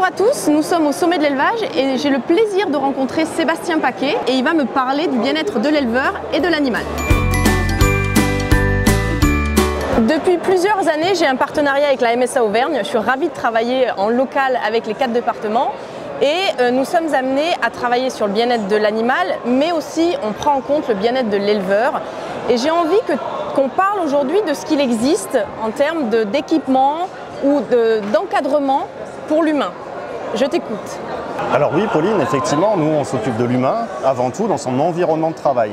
à tous, nous sommes au sommet de l'élevage et j'ai le plaisir de rencontrer Sébastien Paquet et il va me parler du bien-être de l'éleveur et de l'animal. Depuis plusieurs années, j'ai un partenariat avec la MSA Auvergne. Je suis ravie de travailler en local avec les 4 départements et nous sommes amenés à travailler sur le bien-être de l'animal, mais aussi on prend en compte le bien-être de l'éleveur. Et j'ai envie qu'on parle aujourd'hui de ce qu'il existe en termes d'équipement ou d'encadrement pour l'humain. Je t'écoute. Alors oui, Pauline, effectivement, nous on s'occupe de l'humain avant tout dans son environnement de travail.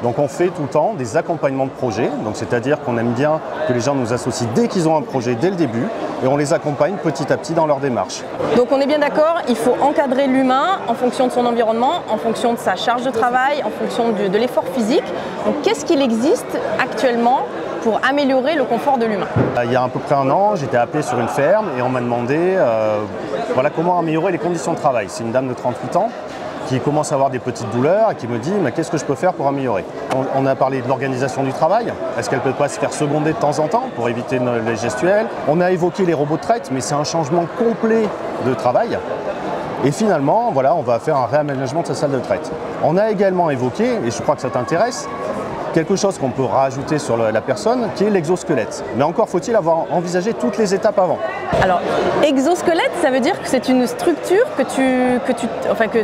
Donc on fait tout le temps des accompagnements de projets, c'est-à-dire qu'on aime bien que les gens nous associent dès qu'ils ont un projet, dès le début, et on les accompagne petit à petit dans leur démarche. Donc on est bien d'accord, il faut encadrer l'humain en fonction de son environnement, en fonction de sa charge de travail, en fonction de l'effort physique. Donc qu'est-ce qu'il existe actuellement pour améliorer le confort de l'humain? Il y a à peu près un an, j'étais appelé sur une ferme et on m'a demandé voilà, comment améliorer les conditions de travail. C'est une dame de 38 ans qui commence à avoir des petites douleurs et qui me dit mais qu'est-ce que je peux faire pour améliorer? On a parlé de l'organisation du travail, est-ce qu'elle peut pas se faire seconder de temps en temps pour éviter les gestuels? On a évoqué les robots de traite, mais c'est un changement complet de travail. Et finalement, voilà, on va faire un réaménagement de sa salle de traite. On a également évoqué, et je crois que ça t'intéresse, quelque chose qu'on peut rajouter sur la personne, qui est l'exosquelette. Mais encore faut-il avoir envisagé toutes les étapes avant. Alors, exosquelette, ça veut dire que c'est une structure que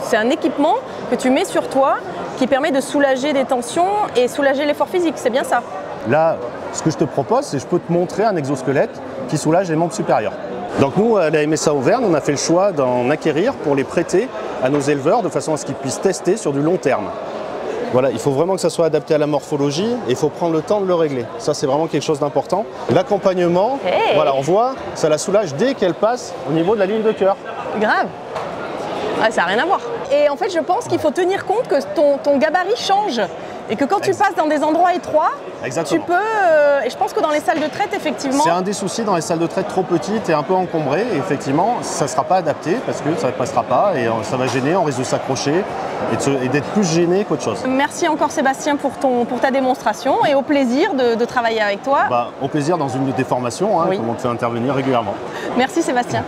c'est un équipement que tu mets sur toi qui permet de soulager des tensions et soulager l'effort physique, c'est bien ça? Là, ce que je te propose, c'est que je peux te montrer un exosquelette qui soulage les membres supérieurs. Donc nous, à la MSA Auvergne, on a fait le choix d'en acquérir pour les prêter à nos éleveurs de façon à ce qu'ils puissent tester sur du long terme. Voilà, il faut vraiment que ça soit adapté à la morphologie et il faut prendre le temps de le régler. Ça, c'est vraiment quelque chose d'important. L'accompagnement, voilà, on voit, ça la soulage dès qu'elle passe au niveau de la ligne de cœur. Grave. Ah, ça n'a rien à voir. Et en fait, je pense qu'il faut tenir compte que ton gabarit change. Et que quand tu passes dans des endroits étroits, tu peux... et je pense que dans les salles de traite, effectivement... C'est un des soucis dans les salles de traite trop petites et un peu encombrées. Et effectivement, ça ne sera pas adapté parce que ça ne passera pas et ça va gêner, on risque de s'accrocher et d'être plus gêné qu'autre chose. Merci encore Sébastien pour ta démonstration et au plaisir de travailler avec toi. Au plaisir dans une de tes formations, oui. Comme on te fait intervenir régulièrement. Merci Sébastien.